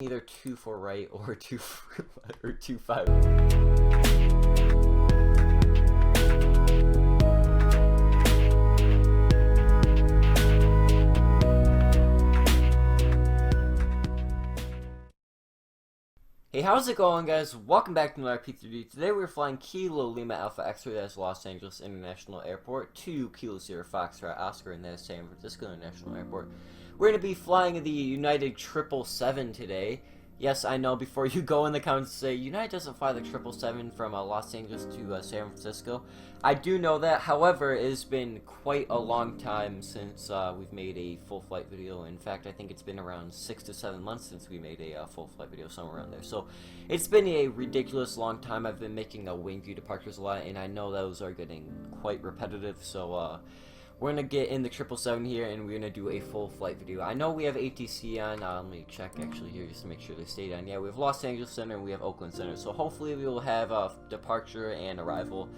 Either 2-4 right or 2-5. Hey, how's it going, guys? Welcome back to another P3D. Today we're flying Kilo Lima Alpha X-ray, that's Los Angeles International Airport, to Kilo Sierra Foxtrot Oscar, and that's San Francisco International Airport. We're going to be flying the United 777 today. Yes, I know, before you go in the comments and say, United doesn't fly the 777 from Los Angeles to San Francisco. I do know that, however, it has been quite a long time since we've made a full flight video. In fact, I think it's been around 6 to 7 months since we made a full flight video, somewhere around there. So, it's been a ridiculous long time. I've been making wing view departures a lot, and I know those are getting quite repetitive, so we're going to get in the 777 here, and we're going to do a full flight video. I know we have ATC on. Let me check actually here just to make sure they stayed on. Yeah, we have Los Angeles Center and we have Oakland Center. So hopefully we will have departure and arrival,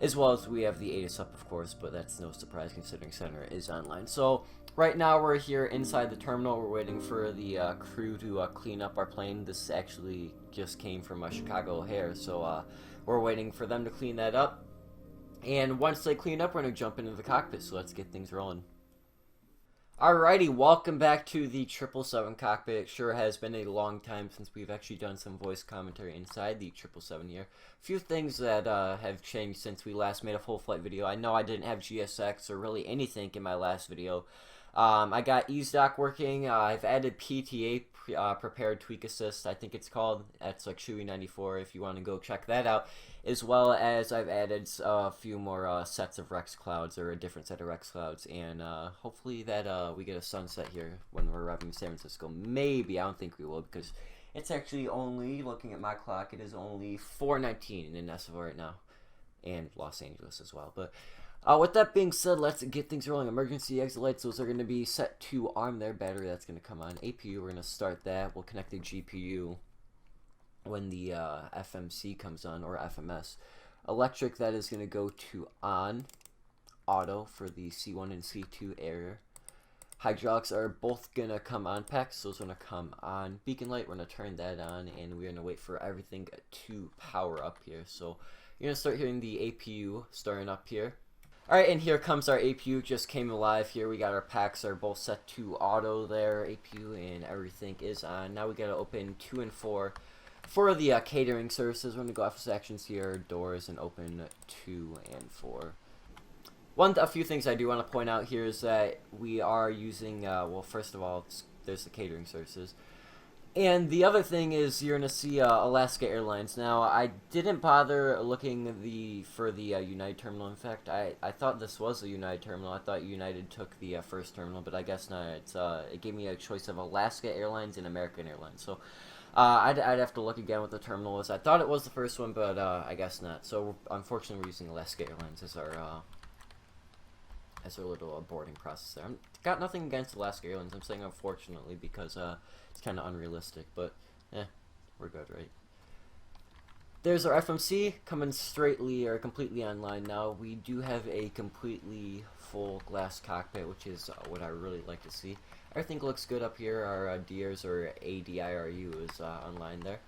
as well as we have the ATIS up, of course, but that's no surprise considering Center is online. So right now we're here inside the terminal. We're waiting for the crew to clean up our plane. This actually just came from Chicago O'Hare, so we're waiting for them to clean that up. And once they clean up, we're going to jump into the cockpit, so let's get things rolling. Alrighty, welcome back to the 777 cockpit. It sure has been a long time since we've actually done some voice commentary inside the 777 here. A few things that have changed since we last made a full flight video. I know I didn't have GSX or really anything in my last video. I got eStock working. I've added PTA, Prepared Tweak Assist, I think it's called. That's like Chewy94 if you want to go check that out. As well as I've added a few more sets of Rex Clouds, or a different set of Rex Clouds. And hopefully that we get a sunset here when we're arriving in San Francisco. Maybe, I don't think we will, because it's actually only, looking at my clock, it is only 4:19 in SFO right now. And Los Angeles as well. But with that being said, let's get things rolling. Emergency exit lights, those are going to be set to arm their battery. That's going to come on. APU, we're going to start that. We'll connect the GPU when the FMC comes on, or FMS. Electric, that is going to go to on. Auto for the C1 and C2 area. Hydraulics are both going to come on packs, so it's going to come on. Beacon light, we're going to turn that on, and we're going to wait for everything to power up here. So you're going to start hearing the APU starting up here. Alright, and here comes our APU, just came alive here. We got our packs are both set to auto there, APU, and everything is on. Now we got to open 2 and 4 for the catering services. We're going to go office actions here, doors, and open 2 and 4. A few things I do want to point out here is that we are using, well, first of all, there's the catering services. And the other thing is you're going to see Alaska Airlines. Now, I didn't bother looking for the United terminal. In fact, I thought this was a United terminal. I thought United took the first terminal, but I guess not. It gave me a choice of Alaska Airlines and American Airlines. So I'd have to look again what the terminal was. I thought it was the first one, but I guess not. So unfortunately, we're using Alaska Airlines as our little boarding process there. I've got nothing against Alaska Airlines. I'm saying unfortunately because it's kind of unrealistic, but we're good, right? There's our FMC coming completely online now. We do have a completely full glass cockpit, which is what I really like to see. Everything looks good up here. Our DIRS, or ADIRU, is online there.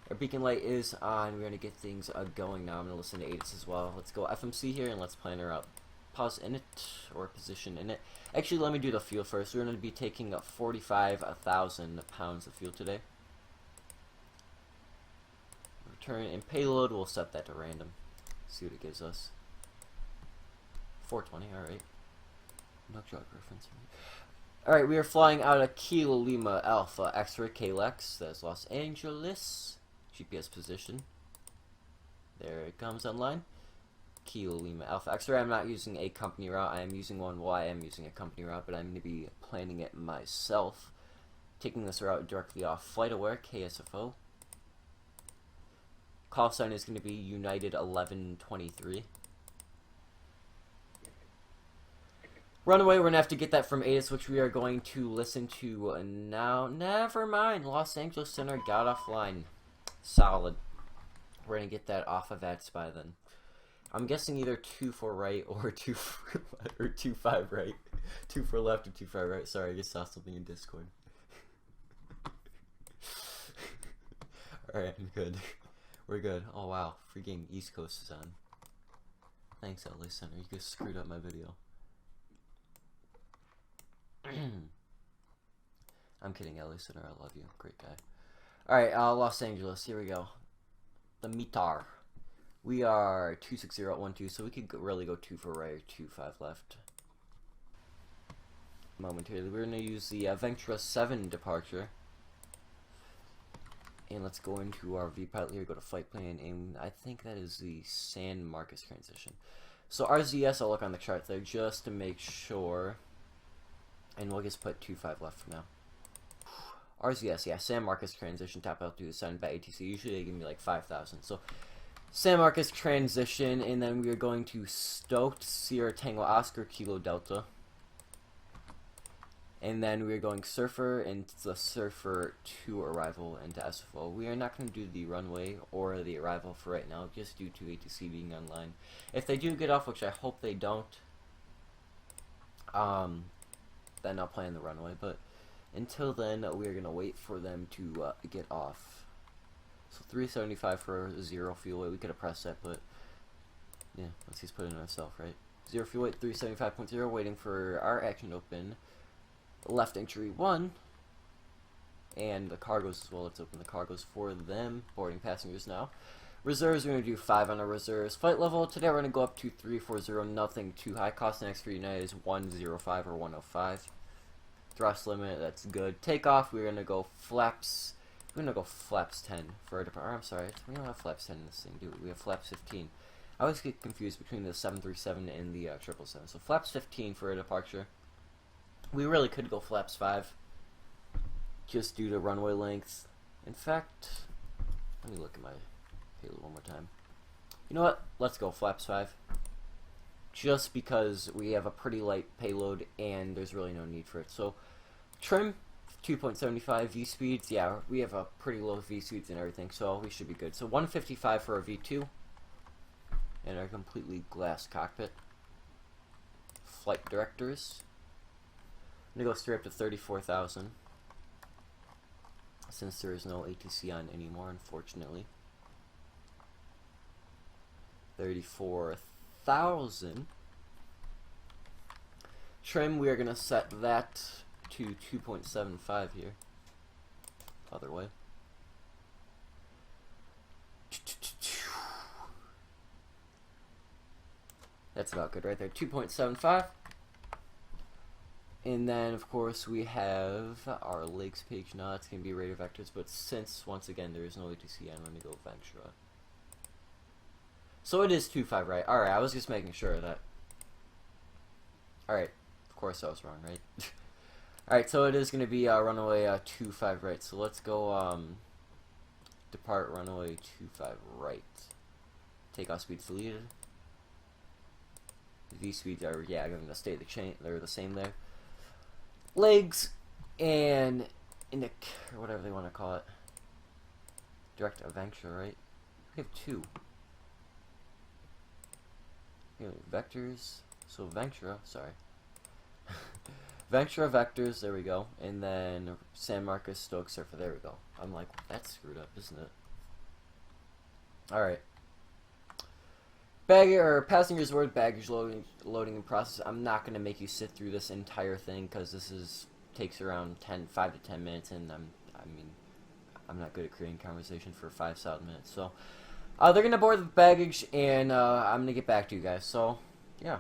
Our beacon light is on. We're going to get things going now. I'm going to listen to ATIS as well. Let's go FMC here and let's plan her out. Pause in it, or position in it. Actually, let me do the fuel first. We're going to be taking 45,000 pounds of fuel today. Return and payload, we'll set that to random. See what it gives us. 420, alright. No jog reference. Alright, we are flying out of Kilo Lima Alpha X-ray KLAX. That's Los Angeles. GPS position. There it comes online. Kilo Lima Alpha X-ray. I'm not using a company route. I am using one. Well, I am using a company route, but I'm going to be planning it myself. Taking this route directly off FlightAware, KSFO. Call sign is going to be United 1123. Runaway, we're going to have to get that from ATIS, which we are going to listen to now. Never mind. Los Angeles Center got offline. Solid. We're going to get that off of VATSIM then. I'm guessing either 2-4 right or 2-5 right. 2-4 left or 2-5 right. Sorry, I just saw something in Discord. Alright, I'm good. We're good. Oh wow, freaking East Coast is on. Thanks, LA Center. You guys screwed up my video. I'm kidding, LA Center. I love you. Great guy. Alright, Los Angeles. Here we go. The METAR. We are 260.12, so we could really go 2 for right or 2-5 left. Momentarily. We're going to use the Ventura 7 departure. And let's go into our VPilot here, go to flight plan, and I think that is the San Marcos transition. So RZS, I'll look on the chart there just to make sure. And we'll just put 2-5 left for now. RZS, yeah, San Marcos transition, top altitude assigned by ATC. Usually they give me like 5,000. So San Marcos transition, and then we are going to Stoked, Sierra Tango Oscar Kilo Delta. And then we're going Surfer into the Surfer 2 arrival into SFO. We are not going to do the runway or the arrival for right now, just due to ATC being online. If they do get off, which I hope they don't, then I'll plan the runway. But until then, we are going to wait for them to get off. So 375 for 0 fuel weight. We could have pressed that, but yeah, let's just put it in ourselves, right? 0 fuel weight, 375.0, waiting for our action to open. Left entry 1, and the cargoes as well. Let's open the cargoes for them. Boarding passengers now. Reserves, we're going to do 5 on our reserves. Flight level, today we're going to go up to 340, nothing too high. Cost next for United is 105 or 105. Thrust limit, that's good. Takeoff, we're going to go flaps. We're going to go flaps 10 for our departure. I'm sorry, we don't have flaps 10 in this thing, do we? We have flaps 15. I always get confused between the 737 and the 777. So flaps 15 for a departure. We really could go flaps 5, just due to runway length. In fact, let me look at my payload one more time. You know what? Let's go flaps 5. Just because we have a pretty light payload and there's really no need for it. So, trim, 2.75 V speeds. Yeah, we have a pretty low V speeds and everything, so we should be good. So 155 for our V2. And our completely glass cockpit. Flight directors. I'm going to go straight up to 34,000, since there is no ATC on anymore, unfortunately. 34,000. Trim, we are going to set that to 2.75 here. Other way. That's about good right there. 2.75. And then, of course, we have our lakes page now. It's going to be radar vectors, but since, once again, there is no ATC, I'm going to go Ventura. So it is 2-5, right? Alright, I was just making sure of that. Alright, of course I was wrong, right? Alright, so it is going to be runway 2-5 right. So let's go depart runway 2-5 right. Takeoff speeds deleted. V speeds are, yeah, going to stay the chain. They're the same there. Legs and indic, or whatever they want to call it. Direct Ventura, right? We have 2. Here, vectors. So Ventura, sorry. Ventura vectors, there we go. And then San Marcos Stoke Surfer, there we go. I'm like, that's screwed up, isn't it? Alright. Baggage or passengers word baggage loading and process. I'm not gonna make you sit through this entire thing because this takes around 5 to 10 minutes, and I'm not good at creating conversation for 5 solid minutes. So they're gonna board the baggage, and I'm gonna get back to you guys. So yeah.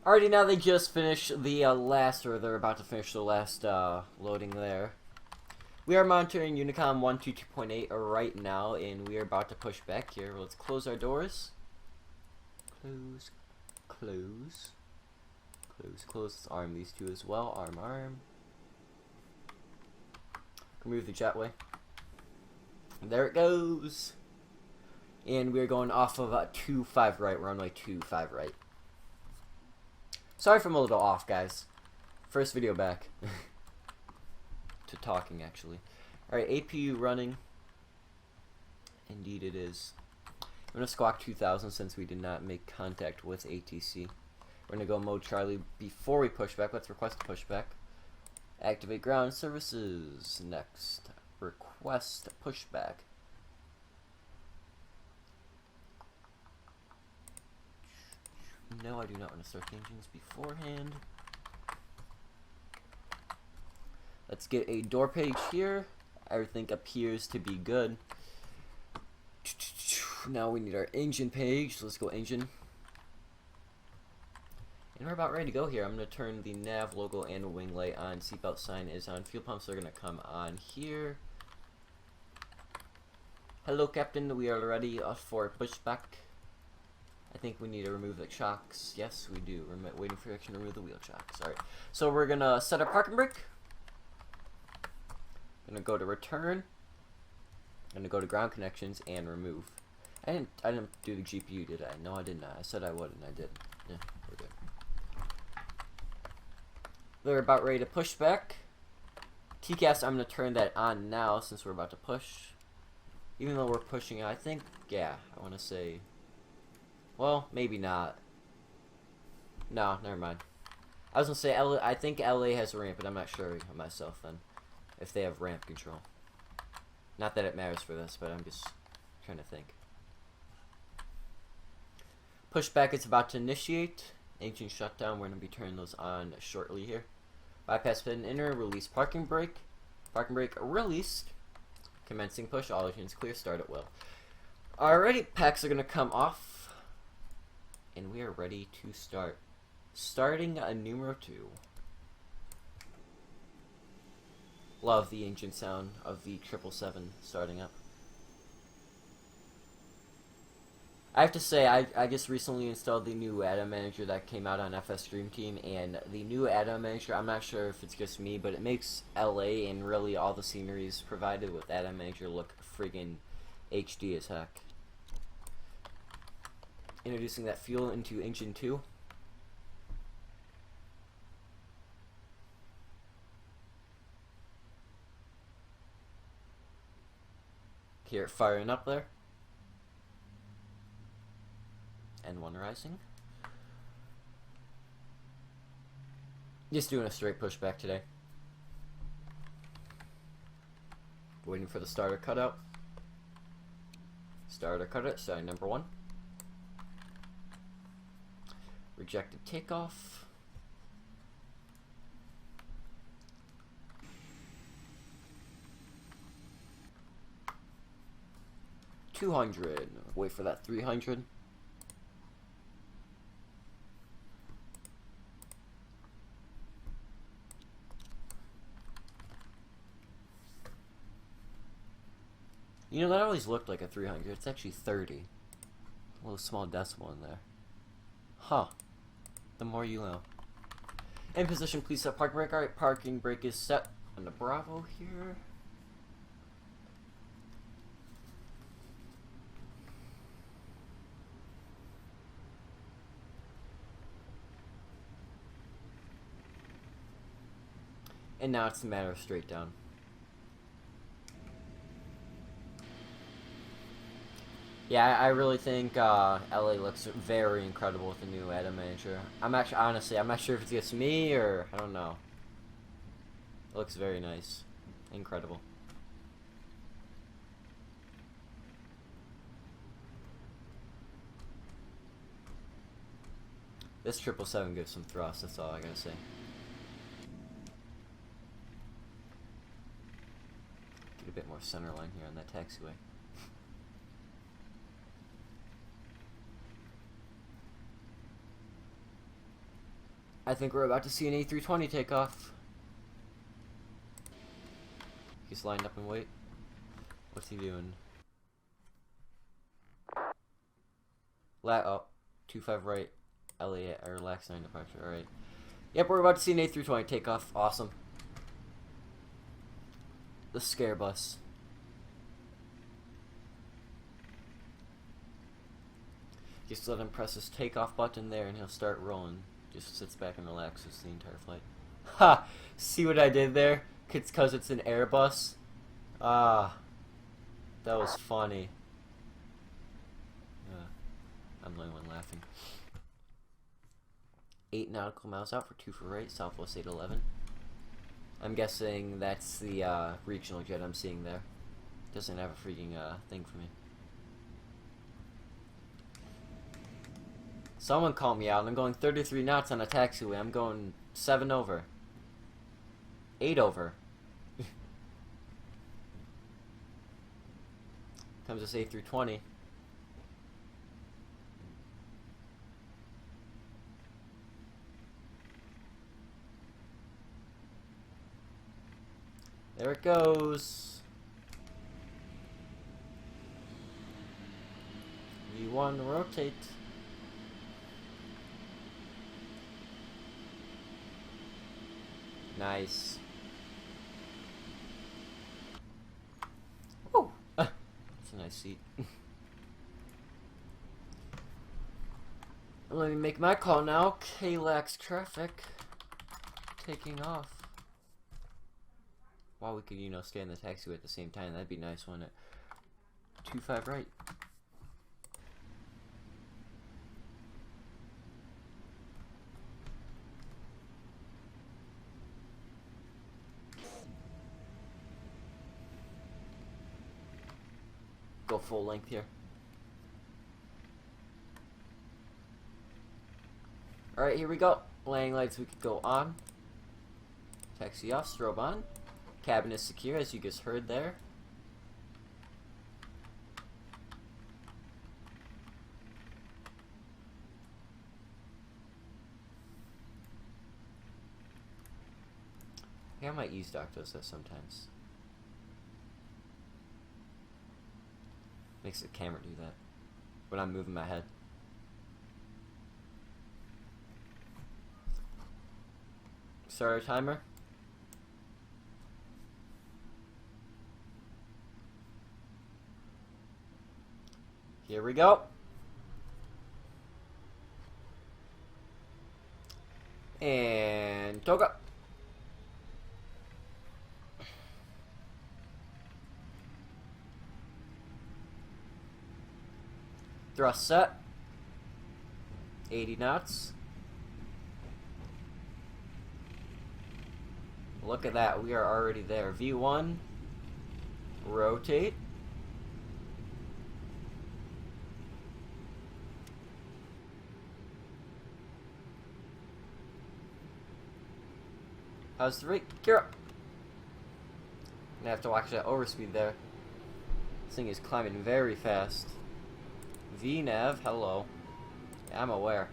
Alrighty, now they just finished the last, or they're about to finish the last loading there. We are monitoring Unicom 122.8 right now, and we are about to push back here. Let's close our doors. Close, close, close, close. Let's arm these 2 as well. Arm, arm. Remove the jetway. There it goes. And we're going off of 2-5 right, runway 2-5 right. Sorry if I'm a little off, guys. First video back. To talking, actually. Alright, APU running. Indeed it is. I'm going to squawk 2000 since we did not make contact with ATC. We're going to go mode Charlie before we push back. Let's request a pushback. Activate ground services. Next. Request pushback. No, I do not want to start the engines beforehand. Let's get a door page here. Everything appears to be good. Now we need our engine page. Let's go engine. And we're about ready to go here. I'm going to turn the nav logo and wing light on. Seatbelt sign is on. Fuel pumps are going to come on here. Hello, Captain. We are ready for pushback. I think we need to remove the shocks. Yes, we do. We're waiting for action to remove the wheel shocks. Alright. So we're going to set our parking brake. I'm going to go to return. I'm going to go to ground connections and remove. I didn't do the GPU, did I? No, I did not. I said I would and I did. Yeah, we're good. They're about ready to push back. TCAS, I'm going to turn that on now since we're about to push. Even though we're pushing, I think, yeah, I want to say, well, maybe not. No, never mind. I was going to say, I think LA has a ramp, but I'm not sure myself then, if they have ramp control. Not that it matters for this, but I'm just trying to think. Pushback is about to initiate. Engine shutdown, we're going to be turning those on shortly here. Bypass pin inner, release parking brake. Parking brake released. Commencing push, all engines clear, start at will. Alrighty, packs are going to come off. And we are ready to start. Starting a numero 2. Love the engine sound of the 777 starting up. I have to say, I just recently installed the new add-on manager that came out on FS Dream Team, and the new add-on manager, I'm not sure if it's just me, but it makes LA and really all the sceneries provided with add-on manager look friggin' HD as heck. Introducing that fuel into engine 2. Hear it firing up there. N1 rising. Just doing a straight pushback today. Waiting for the starter cutout. Starter cutout, sign number 1. Rejected takeoff. $200. Wait for that 300. You know, that always looked like a 300. It's actually 30. A little small decimal in there. Huh. The more you know. In position, please set parking brake. Alright, parking brake is set on the Bravo here. And now it's a matter of straight down. Yeah, I really think LA looks very incredible with the new add-on manager. Honestly, I'm not sure if it's just me or I don't know. It looks very nice. Incredible. This 777 gives some thrust, that's all I gotta say. Get a bit more center line here on that taxiway. I think we're about to see an A320 take off. He's lined up and wait. What's he doing? Oh, 25 right. LA or LAX 9 departure. Alright. Yep, we're about to see an A320 take off. Awesome. The scare bus. Just let him press his takeoff button there and he'll start rolling. Just sits back and relaxes the entire flight. Ha! See what I did there? It's because it's an Airbus. Ah. That was funny. I'm the only one laughing. 8 nautical miles out for 2 for right, Southwest 811. I'm guessing that's the regional jet I'm seeing there. Doesn't have a freaking thing for me. Someone called me out. I'm going 33 knots on a taxiway. I'm going 7 over. 8 over. Comes us 8 through 20. There it goes. V1 rotate. Nice. Oh, that's a nice seat. Let me make my call now. KLAX traffic taking off. Wow, we could, you know, stay in the taxiway at the same time. That'd be nice, wouldn't it? 25 right. Go full length here. Alright, here we go. Landing lights we could go on. Taxi off, strobe on. Cabin is secure, as you just heard there. I might use Doctos sometimes. Makes the camera do that when I'm moving my head. Start our timer. Here we go. And toga. Thrust set. 80 knots. Look at that, we are already there. V1. Rotate. How's the rate? Gear up. I have to watch that overspeed there. This thing is climbing very fast. VNav, hello. Yeah, I'm aware.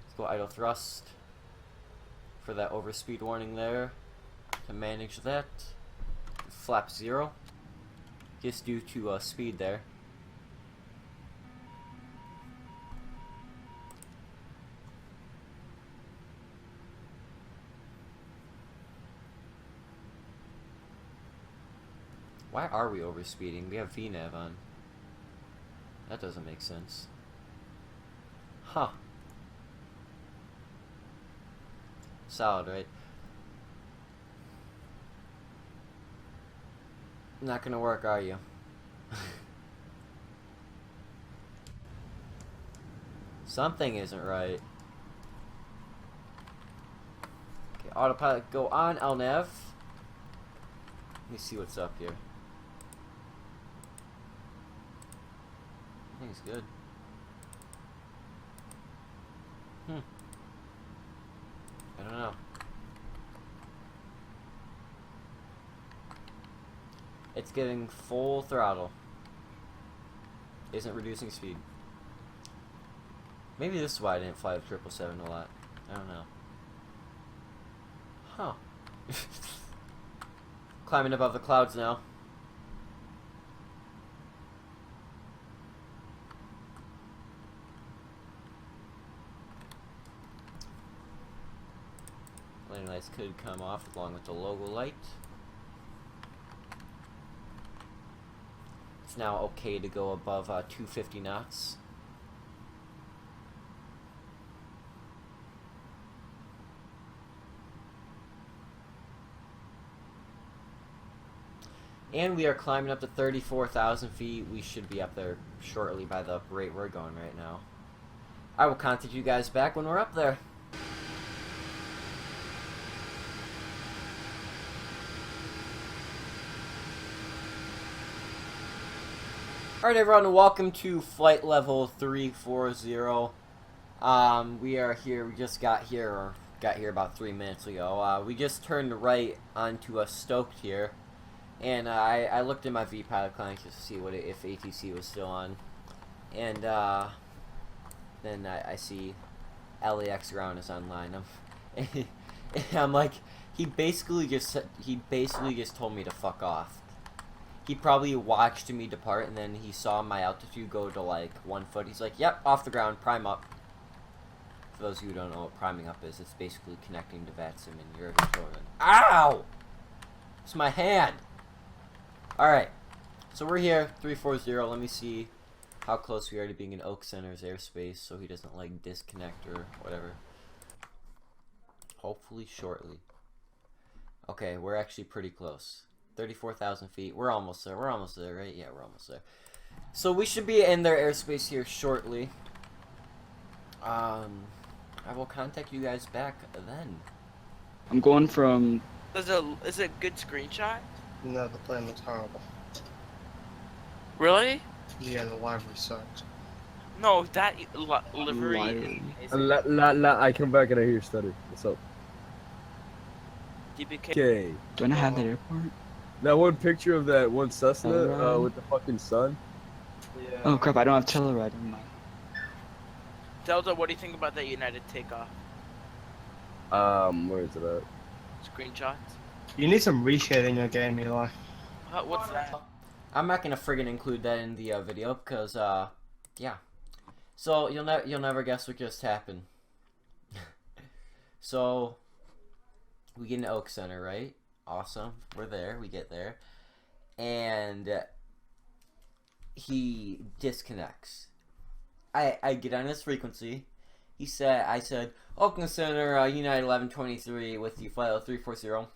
Let's go idle thrust for that overspeed warning there. To manage that. Flap 0. Just due to speed there. Why are we overspeeding? We have VNav on. That doesn't make sense. Huh. Solid, right? Not gonna work, are you? Something isn't right. Okay, autopilot go on, LNAV. Let me see what's up here. I think it's good. I don't know. It's getting full throttle. Isn't reducing speed. Maybe this is why I didn't fly the 777 a lot. I don't know. Huh. Climbing above the clouds now. Landing lights could come off along with the logo light. It's now okay to go above 250 knots. And we are climbing up to 34,000 feet. We should be up there shortly by the rate we're going right now. I will contact you guys back when we're up there. Alright everyone, welcome to flight level 340. We are here, we just got here about 3 minutes ago. We just turned right onto a Stoked here. And I looked at my VPilot client just to see if ATC was still on. And then I see LAX ground is online. I'm like, he basically just told me to fuck off. He probably watched me depart, and then he saw my altitude go to like 1 foot. He's like, yep, off the ground, prime up. For those of you who don't know what priming up is, it's basically connecting to VATSIM and you're controlling. Ow! It's my hand! Alright, so we're here, 340. Let me see how close we are to being in Oak Center's airspace so he doesn't like disconnect or whatever. Hopefully shortly. Okay, we're actually pretty close. 34,000 feet. We're almost there. We're almost there, right? Yeah, we're almost there. So we should be in their airspace here shortly. I will contact you guys back then. I'm going from... Is it a good screenshot? No, the plane looks horrible. Really? Yeah, the livery sucks. No, that livery is amazing. I come back and I hear you stutter. What's up? DBK. Okay. Do I not have that airport? That one picture of that one Cessna Telluride? with the fucking sun. Yeah. Oh crap, I don't have Telluride in mine. Delta, what do you think about that United takeoff? Where is it at? Screenshots? You need some reshade in your game, Eli. What's that? I'm not gonna friggin' include that in the video because yeah. So you'll never guess what just happened. So we get into Oak Center, right? Awesome. We're there. We get there, and he disconnects. I get on his frequency. I said, Oakland Center, United 1123 with you, flight 340.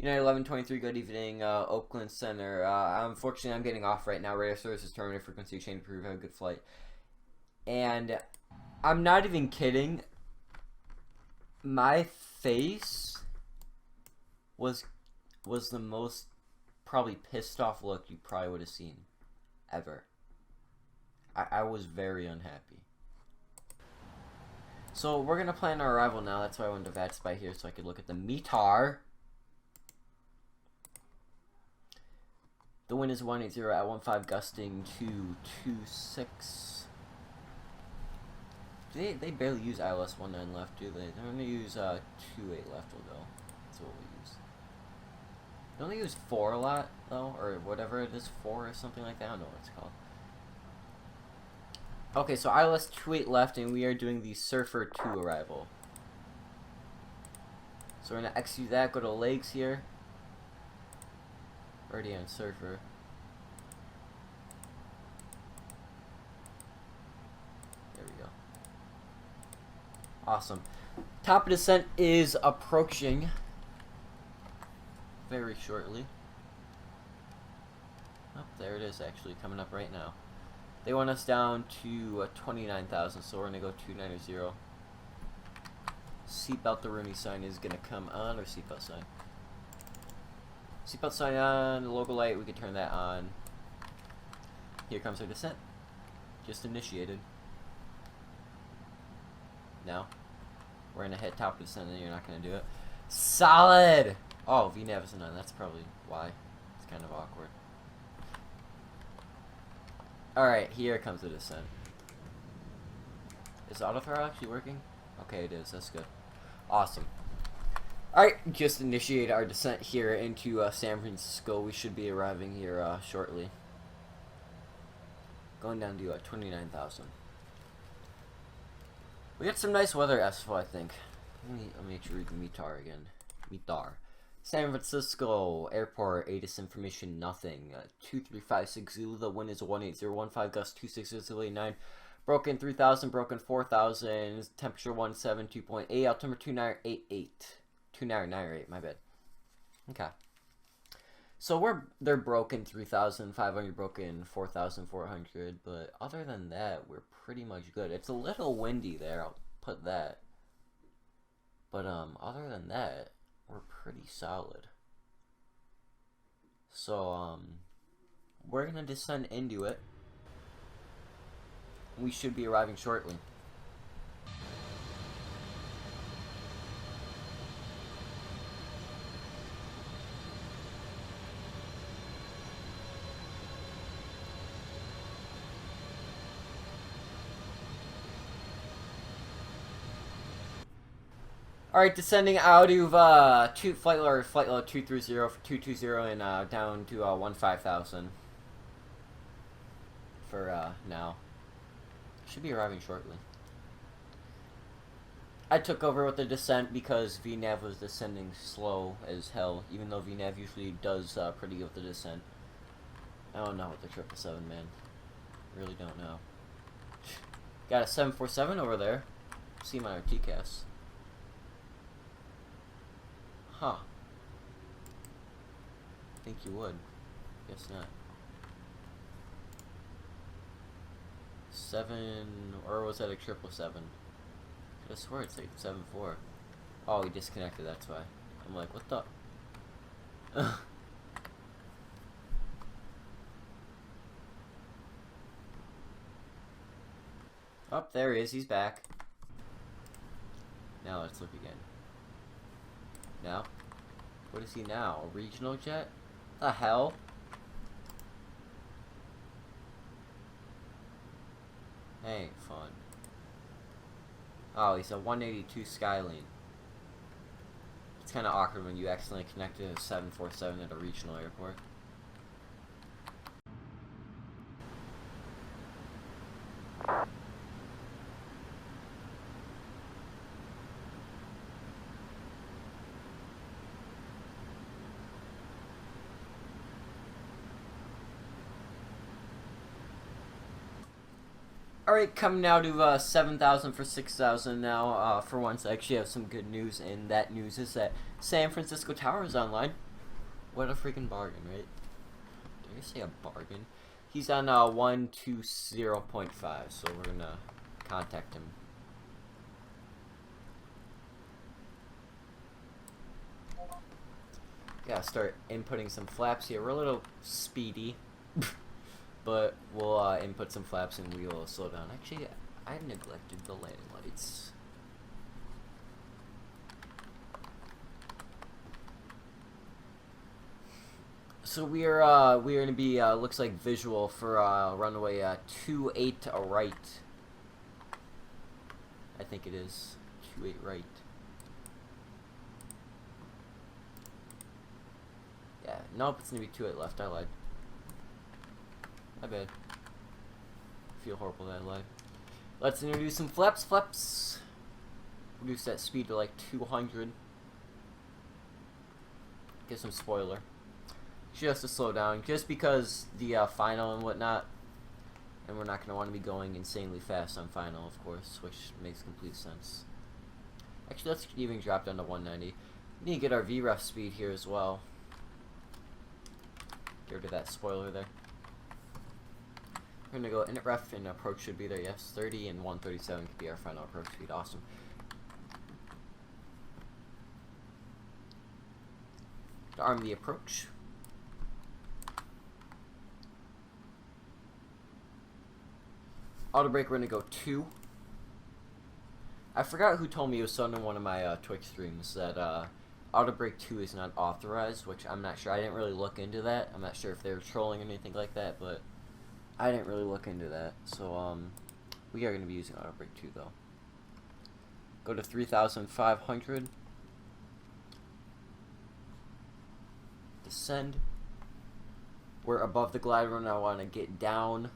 United 1123, good evening, Oakland Center. Unfortunately, I'm getting off right now. Radar service is terminated. Frequency change approved. Have a good flight. And I'm not even kidding. My face was the most probably pissed off look you probably would have seen ever. I was very unhappy. So we're gonna plan our arrival now. That's why I went to VATSIM here so I could look at the METAR. The wind is 180 at 15 gusting to 26. They barely use ILS 19 left, do they? They're gonna use 28 left will go. That's what we use. Don't they use 4 a lot though, or whatever it is, 4 or something like that? I don't know what it's called. Okay, so ILS 28 left, and we are doing the Surfer 2 arrival. So we're gonna execute that. Go to legs here. Already on Surfer. There we go. Awesome. Top of descent is approaching very shortly. Oh, there it is actually coming up right now. They want us down to 29,000, so we're going to go 290. Seatbelt the Rooney sign is going to come on, or seatbelt sign. Seatbelt sign on, logo light, we can turn that on. Here comes our descent. Just initiated. Now, we're going to hit top of descent, and you're not going to do it. Solid! Oh, VNAV isn't on, that's probably why. It's kind of awkward. Alright, here comes the descent. Is auto throttle actually working? Okay, it is. That's good. Awesome. Alright, just initiate our descent here into San Francisco. We should be arriving here shortly. Going down to 29,000. We got some nice weather, SFO, I think. Let me actually read the METAR again. METAR. San Francisco Airport, ATIS information, nothing. 2356 Zulu, the wind is 18015, gust 26089. Broken 3000, broken 4000, temperature 172.8, altimeter 2988. 2998, my bad. Okay. So they're broken 3,500, broken 4,400, but other than that, we're pretty much good. It's a little windy there, I'll put that. But other than that, we're pretty solid. So we're gonna descend into it. We should be arriving shortly. Alright, descending out of flight load 230 for 220 and down to 15,000 for now. Should be arriving shortly. I took over with the descent because VNAV was descending slow as hell, even though VNAV usually does pretty good with the descent. I don't know with the 777, man. Really don't know. Got a 747 over there. See my TCAS. Huh. Think you would. Guess not. 7, or was that a 777? Could have swore it's like 7-4. Oh, we disconnected, that's why. I'm like, what the? Oh, there he is, he's back. Now let's look again. Now? What is he now? A regional jet? The hell? Ain't fun. Oh, he's a 182 Skyline. It's kind of awkward when you accidentally connect to a 747 at a regional airport. Alright, coming now to 7,000 for 6,000 now. For once, I actually have some good news, and that news is that San Francisco Tower is online. What a freaking bargain, right? Did I say a bargain? He's on 120.5, so we're gonna contact him. Gotta start inputting some flaps here. We're a little speedy. But we'll input some flaps and we will slow down. Actually, I neglected the landing lights. So we're gonna be looks like visual for runway 28 right. I think it is 28 right. Yeah, nope, it's gonna be 28 left. I lied. My bad. I feel horrible that I lied. Let's introduce some flaps. Flaps. Reduce that speed to like 200. Get some spoiler. Just to slow down, just because the final and whatnot, and we're not going to want to be going insanely fast on final, of course, which makes complete sense. Actually, let's even drop down to 190. We need to get our VREF speed here as well. Get rid of that spoiler there. We're going to go init ref and approach should be there, yes. 30 and 137 could be our final approach speed, awesome. To arm the approach. Auto brake, we're going to go 2. I forgot who told me it was something in one of my Twitch streams that auto brake 2 is not authorized, which I'm not sure. I didn't really look into that. I'm not sure if they were trolling or anything like that, but I didn't really look into that. So we are going to be using auto brake 2 though. Go to 3,500. Descend. We're above the glide run. I want to get down.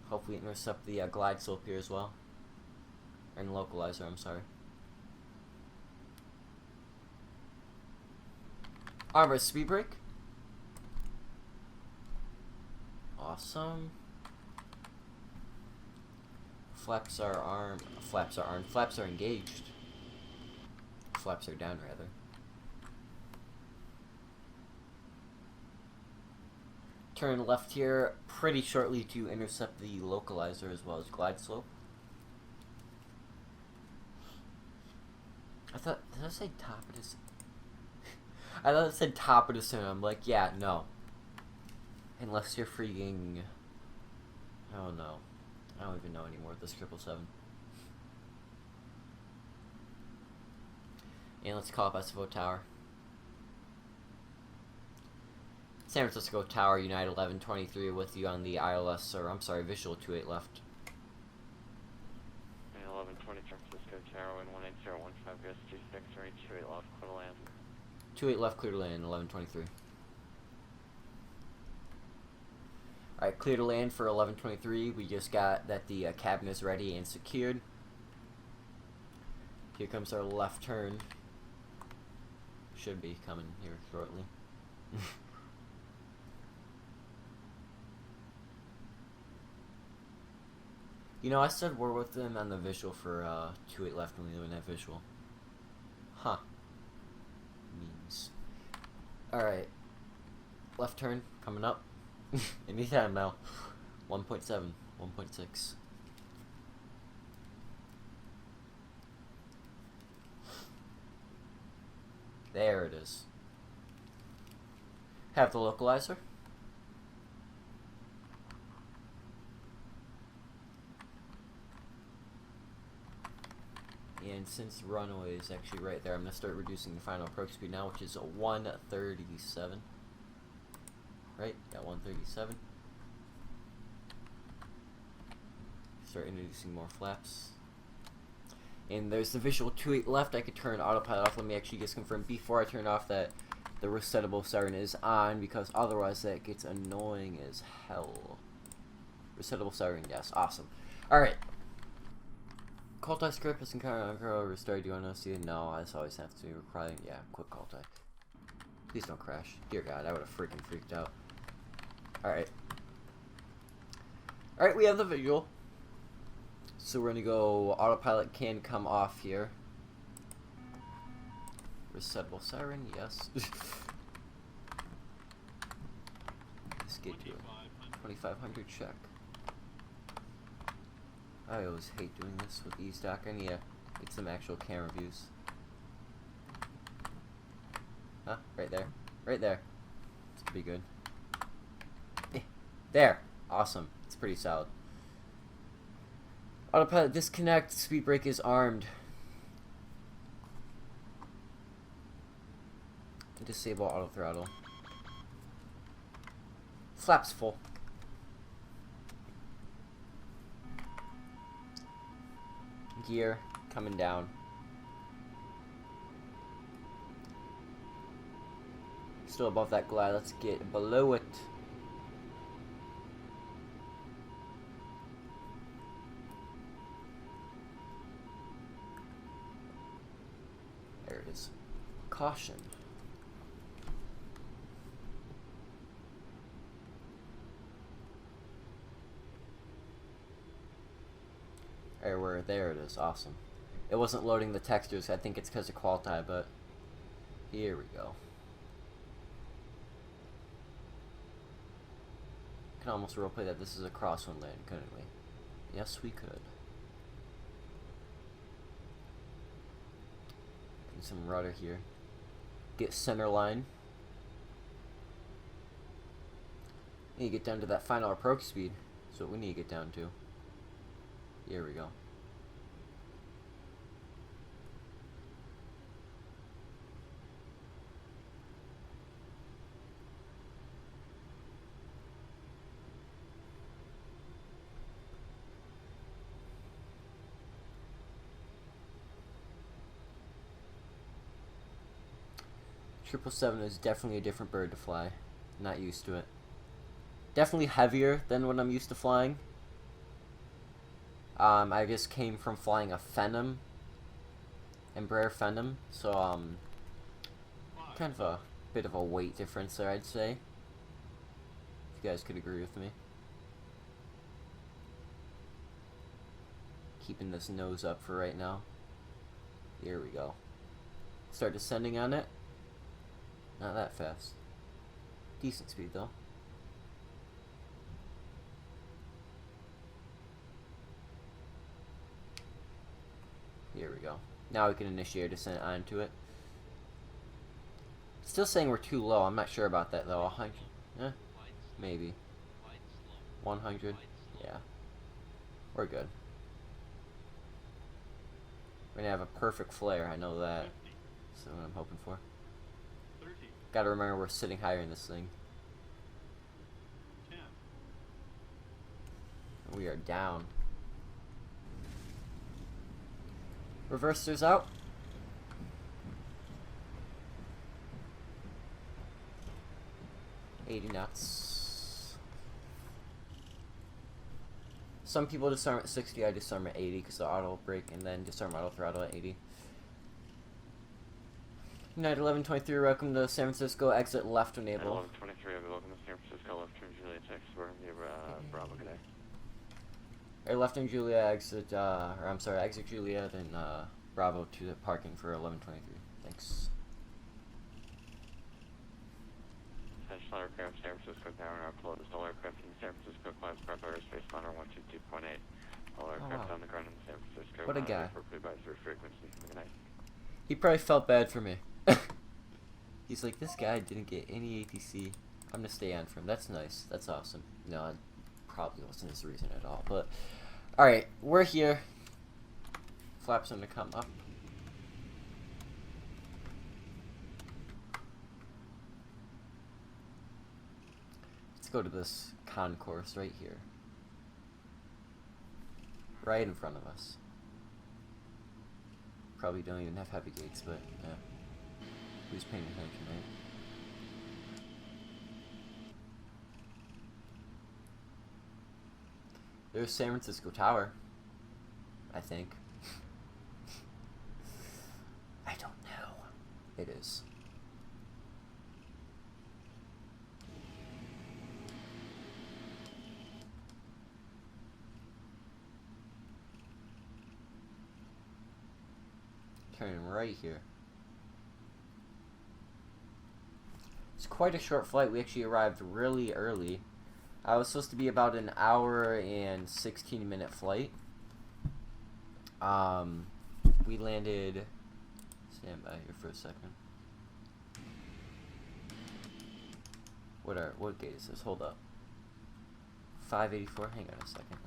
Hopefully intercept the glide slope here as well. And localizer, I'm sorry. Armor speed brake. Awesome. Flaps are armed. Flaps are armed. Flaps are engaged. Flaps are down, rather. Turn left here pretty shortly to intercept the localizer as well as glide slope. I thought, did I say top of descent? I thought it said top of descent. I'm like, yeah, no. Unless you're freaking Oh no. I don't even know anymore with this 777. And let's call up SFO Tower. San Francisco Tower, United 1123 with you on the ILS, or I'm sorry, visual 28 left. 1120 San Francisco Tower, wind 18015, ghost 26, range 28 left, clear to land. 28 left, clear to land, 1123. Alright, clear to land for 1123. We just got that the cabin is ready and secured. Here comes our left turn. Should be coming here shortly. You know, I said we're with them on the visual for 28 left when we were in that visual. Huh. Memes. Alright. Left turn, coming up. Anytime now. 1.7, 1.6. There it is. Have the localizer. And since runway is actually right there, I'm going to start reducing the final approach speed now, which is 137. Right? Yeah, 137. Start introducing more flaps. And there's the visual 28 left. I could turn autopilot off. Let me actually just confirm before I turn off that the resettable siren is on, because otherwise that gets annoying as hell. Resettable siren, yes. Awesome. Alright. Call tie script is encountered on restart. Do you want to see it? No, I always have to be requiring. Yeah, quick call tie. Please don't crash. Dear God, I would have freaking freaked out. Alright. Alright, we have the visual. So we're gonna go autopilot can come off here. Resettable siren, yes. Let's get to 2500 check. I always hate doing this with E-Stock. I need to get some actual camera views. Huh? Right there. Right there. It's pretty good. There! Awesome. It's pretty solid. Autopilot disconnect. Speed brake is armed. Disable auto throttle. Flaps full. Gear coming down. Still above that glide. Let's get below it. There it is. Caution. There it is. Awesome. It wasn't loading the textures. I think it's because of quality, but here we go. Can almost roleplay that this is a crosswind land, couldn't we? Yes, we could. Get some rudder here. Get center line. Need to get down to that final approach speed. That's what we need to get down to. Here we go. Triple 7 is definitely a different bird to fly. Not used to it. Definitely heavier than what I'm used to flying. I just came from flying a Phenom, Embraer Phenom, so kind of a bit of a weight difference there, I'd say. If you guys could agree with me. Keeping this nose up for right now. Here we go. Start descending on it. Not that fast. Decent speed though. Here we go. Now we can initiate descent onto it. Still saying we're too low. I'm not sure about that though. 100? Eh? Maybe. 100? Yeah. We're good. We're gonna have a perfect flare, I know that. That's what I'm hoping for. Gotta remember we're sitting higher in this thing. We are down. Reversers out. $80 knots. Some people disarm at 60, I disarm at 80 because the auto brake and then disarm auto throttle at 80. United 1123, welcome to San Francisco, exit left enable. 1123, welcome to San Francisco, left turn Juliet, Texas, we're near Bravo today. Or left in Juliet, exit, or I'm sorry, exit Juliet and Bravo to the parking for 1123. Thanks. All aircraft San Francisco tower now closed. All aircraft in San Francisco class prep airspace honor 122.8. All aircraft on the ground in San Francisco. What a guy. Advisory frequency. Good night. He probably felt bad for me. He's like, this guy didn't get any ATC. I'm gonna stay on for him. That's nice. That's awesome. No, it probably wasn't his reason at all. But alright, we're here. Flaps are gonna come up. Let's go to this concourse right here. Right in front of us. Probably don't even have heavy gates, but yeah. Who's paying attention, right? There's San Francisco Tower. I think. I don't know. It is. Turning right here. It's quite a short flight. We actually arrived really early. I was supposed to be about an hour and 16-minute flight. We landed. Stand by here for a second. What gate is this? Hold up. 584. Hang on a second.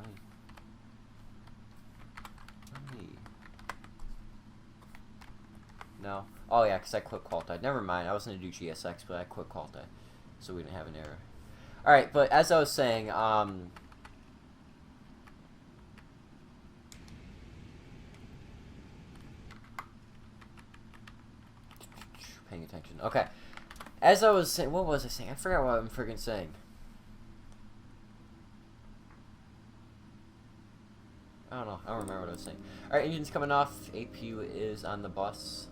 Let me. No. Oh yeah, because I quit qualified. Never mind. I was going to do GSX, but I quit qualified, so we didn't have an error. All right, but as I was saying, paying attention. Okay. As I was saying, what was I saying? I forgot what I'm friggin' saying. I don't know. I don't remember what I was saying. All right, engine's coming off. APU is on the bus.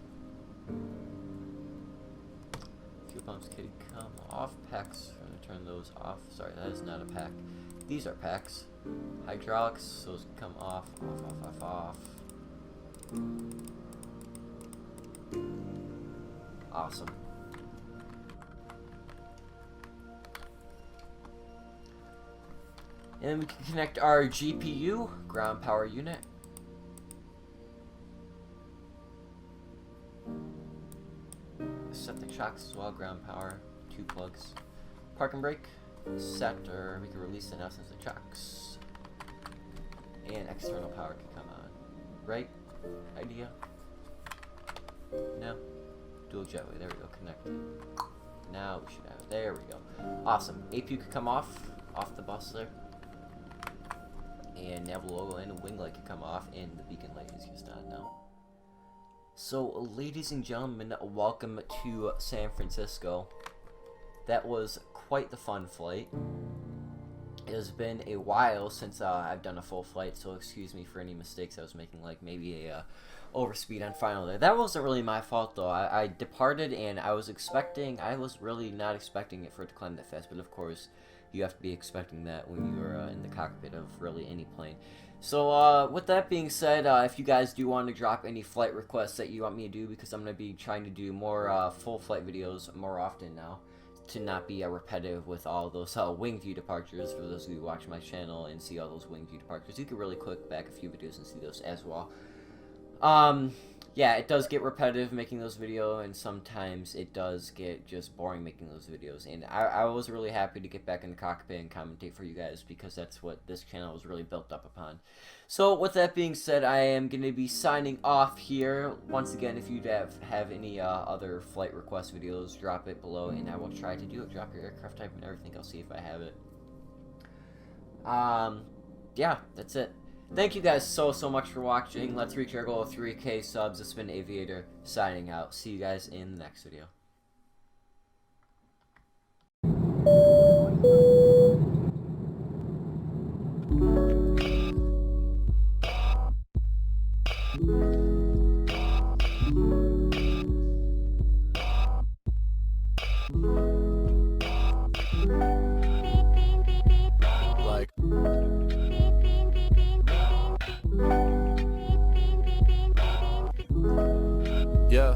Fuel pumps kitty come off. Packs. I'm gonna turn those off. Sorry, that is not a pack. These are packs. Hydraulics. Those come off. Off. Awesome. And then we can connect our GPU, ground power unit. Septic shocks as well, ground power, 2 plugs. Park and brake, set, or we can release in essence the shocks. And external power can come on. Right? Idea? No? Dual jetway, there we go, connected. Now we should have it, there we go. Awesome, APU could come off the bus there. And nav logo and wing light can come off, and the beacon light is just on now. So, ladies and gentlemen, welcome to San Francisco. That was quite the fun flight. It has been a while since I've done a full flight, so excuse me for any mistakes I was making, like maybe a overspeed on final there. That wasn't really my fault though. I departed and I was really not expecting it for it to climb that fast, but of course you have to be expecting that when you're in the cockpit of really any plane. So with that being said, if you guys do want to drop any flight requests that you want me to do, because I'm going to be trying to do more full flight videos more often now, to not be repetitive with all those wing view departures. For those of you who watch my channel and see all those wing view departures, you can really click back a few videos and see those as well. yeah, it does get repetitive making those videos, and sometimes it does get just boring making those videos. And I was really happy to get back in the cockpit and commentate for you guys, because that's what this channel was really built up upon. So with that being said, I am going to be signing off here. Once again, if you have any other flight request videos, drop it below, and I will try to do it. Drop your aircraft type and everything. I'll see if I have it. Yeah, that's it. Thank you guys so much for watching. Let's reach our goal of 3K subs. This has been Aviator signing out. See you guys in the next video. Yeah.